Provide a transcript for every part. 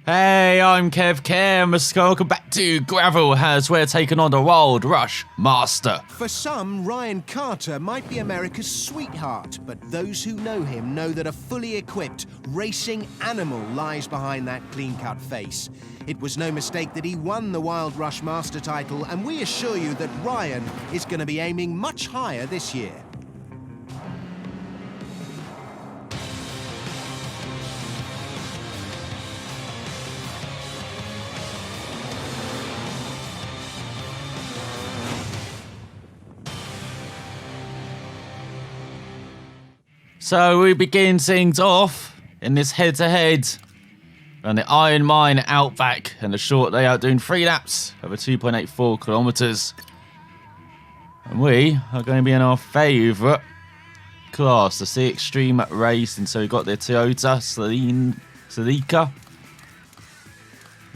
Hey, I'm ElusiveKev. Welcome back to Gravel as we're taking on the Wild Rush Master. For some, Ryan Carter might be America's sweetheart, but those who know him know that a fully equipped racing animal lies behind that clean-cut face. It was no mistake that he won the Wild Rush Master title, and we assure you that Ryan is going to be aiming much higher this year. So we begin things off in this head-to-head on the Iron Mine Outback, and a short layout doing 3 laps over 2.84 kilometers. And we are going to be in our favourite class, the C Extreme Racing. So we've got the Toyota Celica.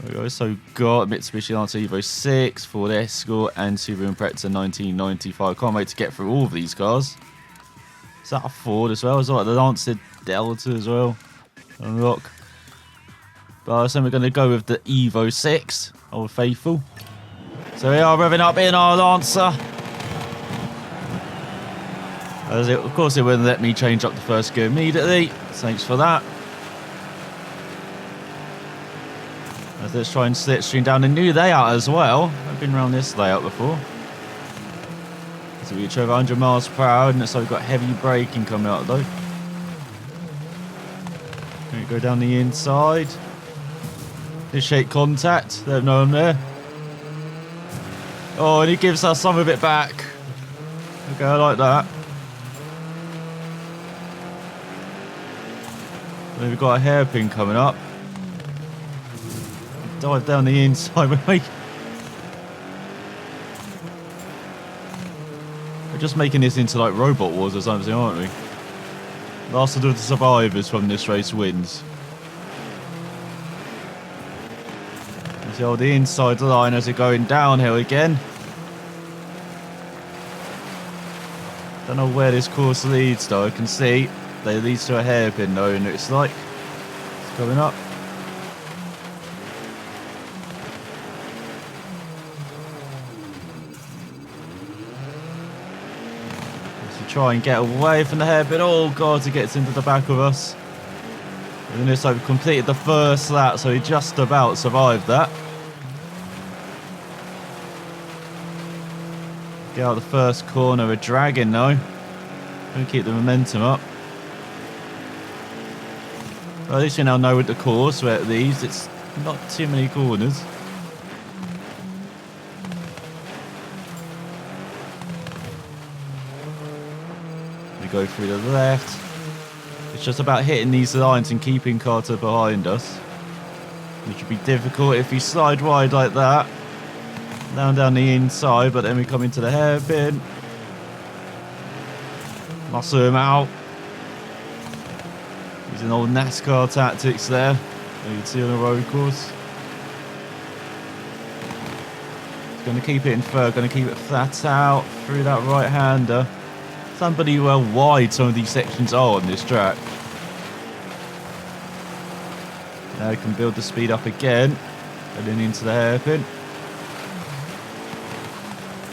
We also got Mitsubishi Lancer Evo 6, Ford Escort, and Subaru Impreza 1995. Can't wait to get through all of these cars. Is that a Ford as well? Is that the Lancer Delta as well? Unlock. But so we're going to go with the Evo 6, Old Faithful. So we are revving up in our Lancer. Of course, it wouldn't let me change up the first gear immediately. Thanks for that. Let's try and slipstream down a new layout as well. I've been around this layout before. So we reach over 100 miles per hour, and so we've got heavy braking coming out though. Can we go down the inside? Initiate contact. Let them know I'm there. Oh, and he gives us some of it back. Okay, I like that. Then we've got a hairpin coming up. Dive down the inside. We're just making this into like Robot Wars or something, aren't we? Last of the survivors from this race wins. So the inside line as we're going downhill again. Don't know where this course leads though. I can see that it leads to a hairpin though, and it's like it's going up. Try and get away from the hairpin. Oh god, it gets into the back of us. And then it's like we completed the first lap, so we just about survived that. Get out the first corner, we're dragging now. Gonna keep the momentum up. Well, at least we now know with the course where it leads, it's not too many corners. Go through the left. It's just about hitting these lines and keeping Carter behind us, which would be difficult if you slide wide like that. Down the inside, but then we come into the hairpin. Muscle him out. Using old NASCAR tactics there. You can see on the road course. It's going to keep it in third, going to keep it flat out through that right-hander. It's unbelievable how wide some of these sections are on this track. Now we can build the speed up again, and then into the hairpin.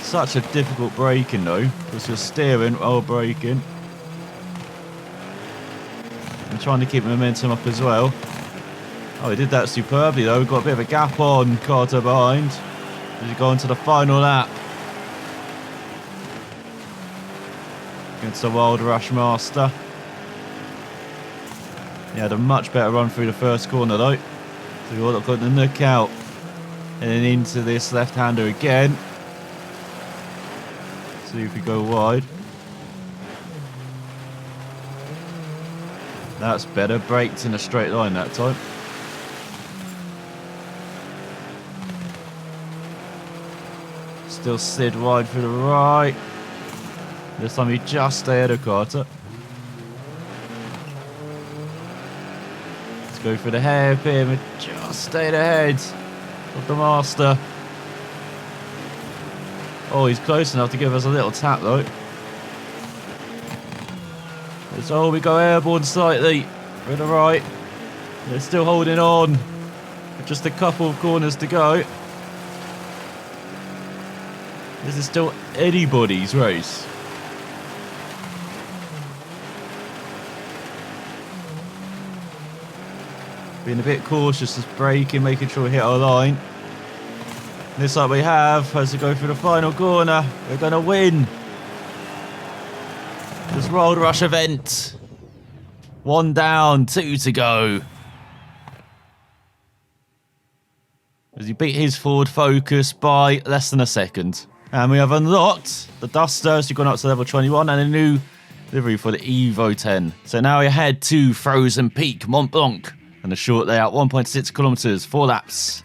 Such a difficult braking though, because you're steering while braking. And trying to keep momentum up as well. Oh, he did that superbly though. We've got a bit of a gap on Carter behind as we go into the final lap. Against the Wild Rush Master. He had a much better run through the first corner though. So we've got the nook out. And then into this left-hander again. See if we go wide. That's better. Braked in a straight line that time. Still slid wide through the right. This time he just ahead of Carter. Let's go for the hairpin. We just stayed ahead of the Master. Oh, he's close enough to give us a little tap though. So we go airborne slightly. To the right. They're still holding on. Just a couple of corners to go. This is still anybody's race. Being a bit cautious, just braking, making sure we hit our line. This like we have, as we go through the final corner, we're going to win this Road Rush event. 1 down, 2 to go. As he beat his Ford Focus by less than a second. And we have unlocked the Duster, so we've gone up to level 21, and a new livery for the Evo 10. So now we head to Frozen Peak, Mont Blanc, and a short layout, 1.6 kilometers, 4 laps.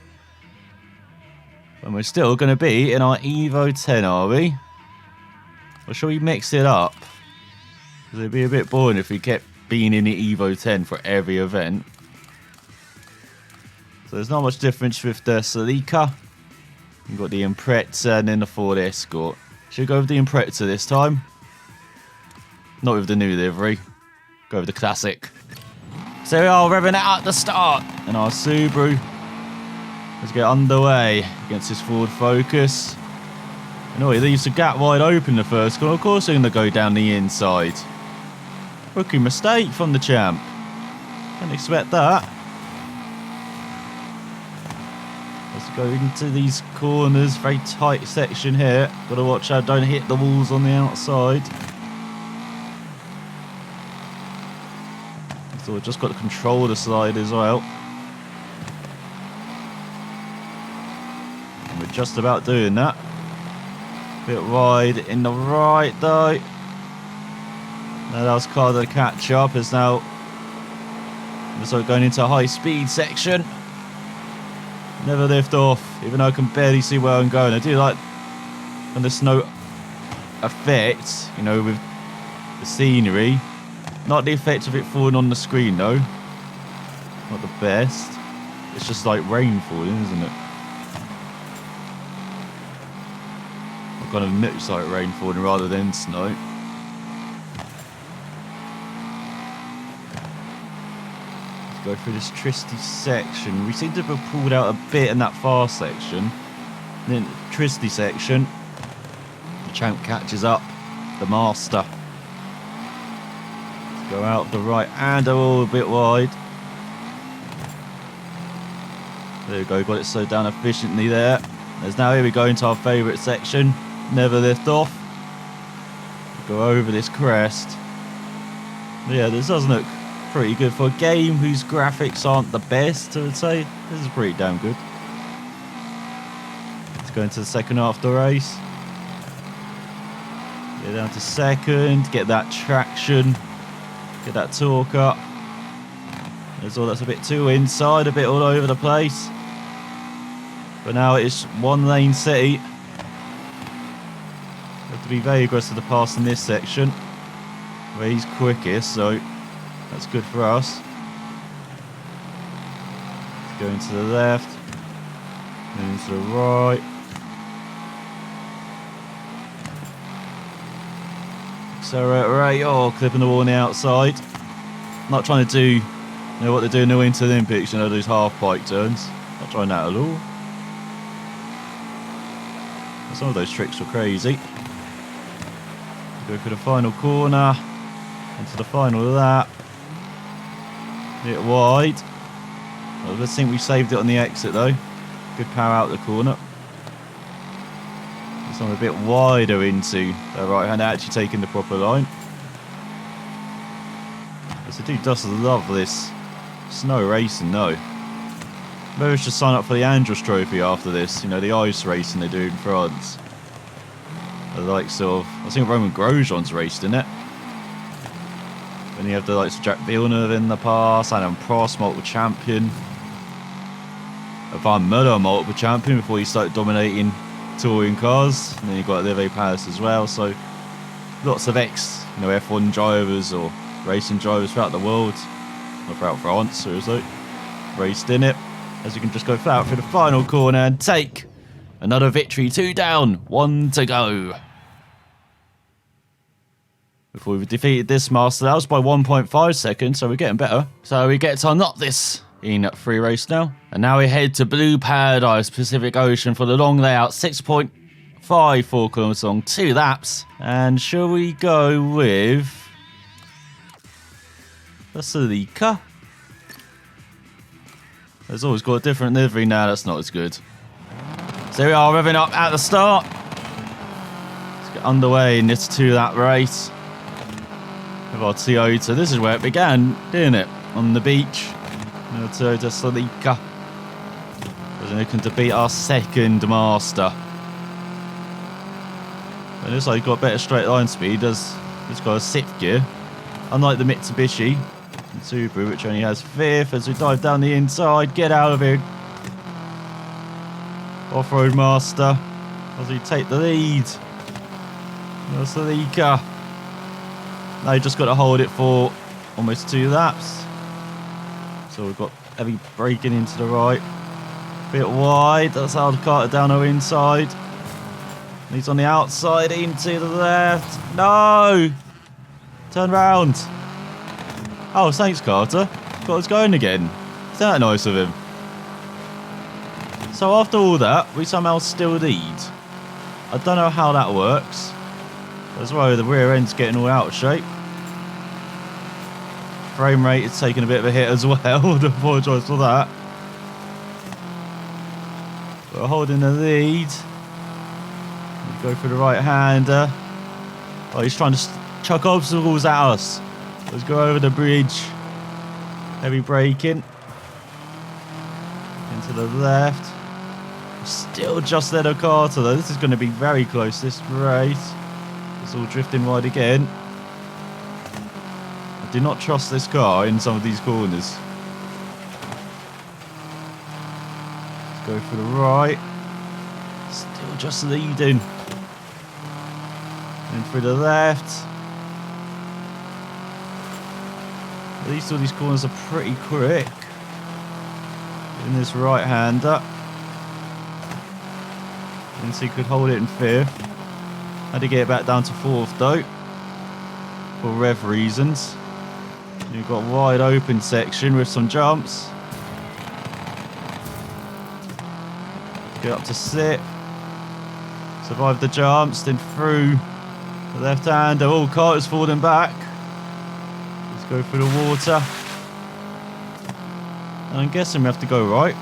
And we're still going to be in our Evo 10, are we? Or shall we mix it up? Because it'd be a bit boring if we kept being in the Evo 10 for every event. So there's not much difference with the Celica. You've got the Impreza and then the Ford Escort. Should we go with the Impreza this time? Not with the new livery. Go with the classic. So we are revving it at the start. And our Subaru. Let's get underway against this Ford Focus. And he leaves the gap wide open the first corner. Of course they're going to go down the inside. Rookie mistake from the champ. Didn't expect that. Let's go into these corners. Very tight section here. Got to watch out, don't hit the walls on the outside. So we've just got to control the slide as well. And we're just about doing that. Bit wide in the right though. Now that was kind of the catch up. Is now so going into a high speed section. Never lift off, even though I can barely see where I'm going. I do like when there's no effect, you know, with the scenery. Not the effect of it falling on the screen though. Not the best. It's just like rain falling, isn't it? It kind of looks like rain falling rather than snow. Let's go through this Tristy section. We seem to have pulled out a bit in that far section. Then the Tristy section, the champ catches up the master. Go out the right and a bit wide. There we go, got it slowed down efficiently there. There's now, here we go into our favourite section. Never lift off. Go over this crest. Yeah, this does look pretty good for a game whose graphics aren't the best, I would say. This is pretty damn good. Let's go into the second half of the race. Get down to second, get that traction. Get that torque up. That's all. That's a bit too inside, a bit all over the place. But now it's one lane city. Have to be very aggressive to pass in this section where he's quickest, so that's good for us. Let's go into the left, then into the right. Accelerate, oh, clipping the wall on the outside. Not trying to do, you know what they do in the Winter Olympics, you know, those half pipe turns. Not trying that at all. Some of those tricks were crazy. Go for the final corner, into the final lap. Bit wide. Well, let's think we saved it on the exit though. Good power out the corner. I'm a bit wider into the right hand, actually taking the proper line. Yes, I do just love this snow racing though. Maybe we should sign up for the Andros Trophy after this, you know, the ice racing they do in France. The likes of, I think Roman Grosjean's raced in it. Then you have the likes of Jack Villeneuve in the past, Adam Prost, multiple champion. Van Muller, multiple champion before he started dominating touring cars, and then you've got Live Palace as well, so lots of you know, F1 drivers or racing drivers throughout the world, or throughout France, seriously, raced in it, as you can just go flat through the final corner and take another victory. 2 down, 1 to go. Before we've defeated this master, that was by 1.5 seconds, so we're getting better. So we get to unlock this in free race now. And now we head to Blue Paradise, Pacific Ocean for the long layout. 6.54 kilometers long, 2 laps. And shall we go with the Celica? There's always got a different livery now. That's not as good. So here we are, revving up at the start. Let's get underway in this 2-lap race with our Toyota. This is where it began, didn't it? On the beach. The Toyota Celica. We're looking to beat our second master. And this like got better straight line speed. It's got a 6th gear, unlike the Mitsubishi and Subaru, which only has 5th. As we dive down the inside, get out of here, off-road master. As we take the lead, the Celica. Now you just got to hold it for almost 2 laps. So we've got heavy braking into the right, bit wide. That's how the Carter down our inside. He's on the outside into the left. No! Turn round. Oh, thanks, Carter. Got us going again. Is that nice of him? So after all that, we somehow still lead. I don't know how that works. That's why the rear end's getting all out of shape. Frame rate is taking a bit of a hit as well. I apologise for that. We're holding the lead. Go for the right-hander. Oh, he's trying to chuck obstacles at us. Let's go over the bridge. Heavy braking. Into the left. Still just ahead of Carter though. This is going to be very close, this race. It's all drifting wide again. I do not trust this car in some of these corners. Let's go for the right. Still just leading. And through the left. At least all these corners are pretty quick. In this right-hander. And so he could hold it in 5th. Had to get it back down to 4th though. For rev reasons. You've got a wide open section with some jumps. Get up to 6th. Survive the jumps, then through the left-hander. Oh, Carter's falling back. Let's go through the water. And I'm guessing we have to go right.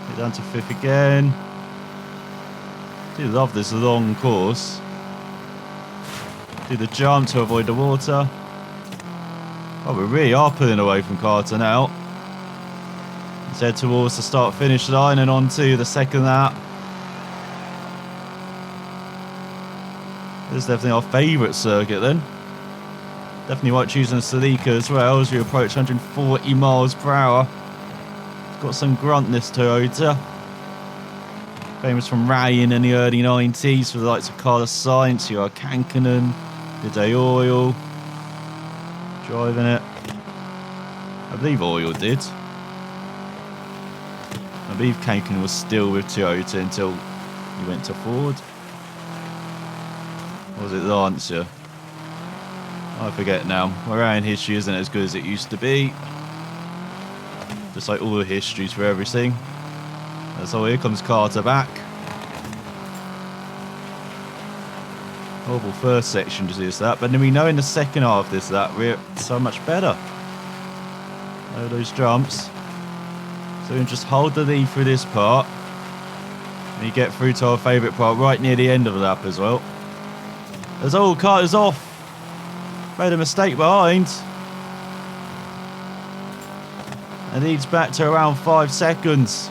Get down to 5th again. Do love this long course. Do the jump to avoid the water. Oh, we really are pulling away from Carter now. Let's head towards the start-finish line and on to the second lap. This is definitely our favourite circuit then. Definitely like choosing a Celica as well as we approach 140 miles per hour. It's got some grunt, this Toyota. Famous from rallying in the early 90s for the likes of Carlos Sainz, your Kankkunen, Day Oil, driving it. I believe Oil did. I believe Kankkunen was still with Toyota until he went to Ford. Or was it Lancia? I forget now. My rallying history isn't as good as it used to be. Just like all the histories for everything. And so here comes Carter back. Horrible first section to this that, but then we know in the second half this that we're so much better. Oh, those jumps. So we can just hold the lead through this part. And you get through to our favourite part right near the end of the lap as well. As all Carter's off. Made a mistake behind. And leads back to around 5 seconds.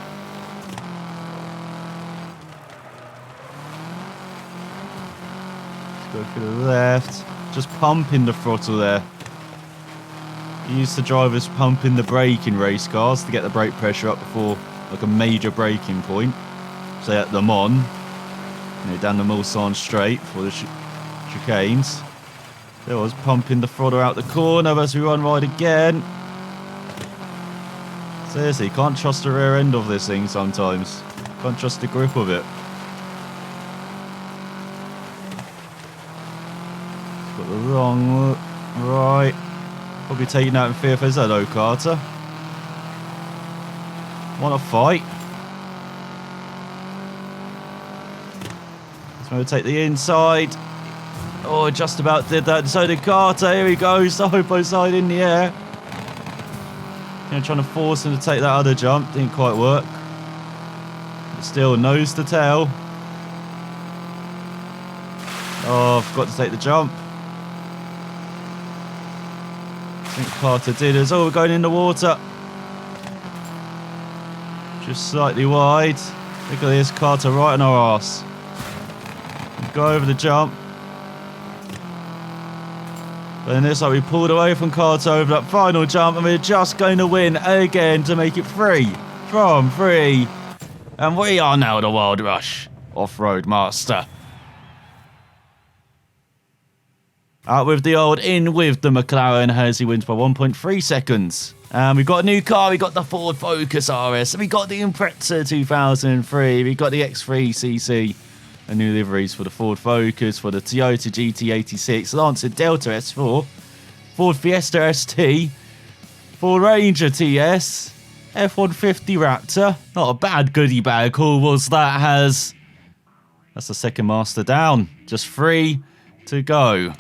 Go to the left. Just pumping the throttle there. You used to drivers pumping the brake in race cars to get the brake pressure up before like a major braking point. Say at Le Mans, down the Mulsanne straight for the chicanes. There was pumping the throttle out the corner as we run wide again. Seriously, can't trust the rear end of this thing sometimes. Can't trust the grip of it. Got the long right. Probably taking out in fifth. Hello, Carter. Want to fight? He's going to take the inside. Oh, just about did that. So did Carter. Here he goes. The Hopo side in the air. Trying to force him to take that other jump. Didn't quite work. But still, nose to tail. Oh, forgot to take the jump. I think Carter did as well. We're going in the water. Just slightly wide. Look at this. Carter right on our arse. Go over the jump. But then this, like, we pulled away from Carter over that final jump, and we're just going to win again to make it 3 from 3. And we are now the Wild Rush Off-Road Master. Out with the old, in with the McLaren as he wins by 1.3 seconds. And we've got a new car. We got the Ford Focus RS. We got the Impreza 2003. We got the X3cc. And new liveries for the Ford Focus, for the Toyota GT86, Lancer Delta S4, Ford Fiesta ST, Ford Ranger TS, F-150 Raptor. Not a bad goodie bag haul was that, has. That's the second master down. Just 3 to go.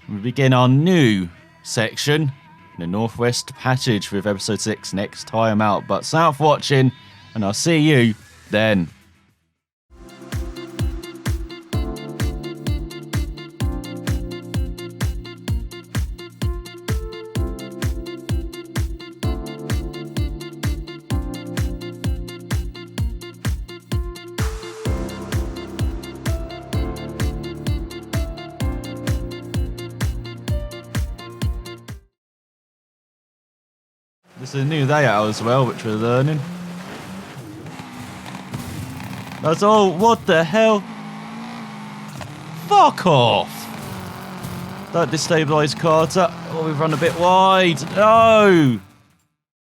We begin our new section in the Northwest Passage with episode 6 next time out. But thanks for watching, and I'll see you then. This is a new layout as well, which we're learning. That's all. What the hell? Fuck off! Don't destabilise Carter. Oh, we've run a bit wide. No!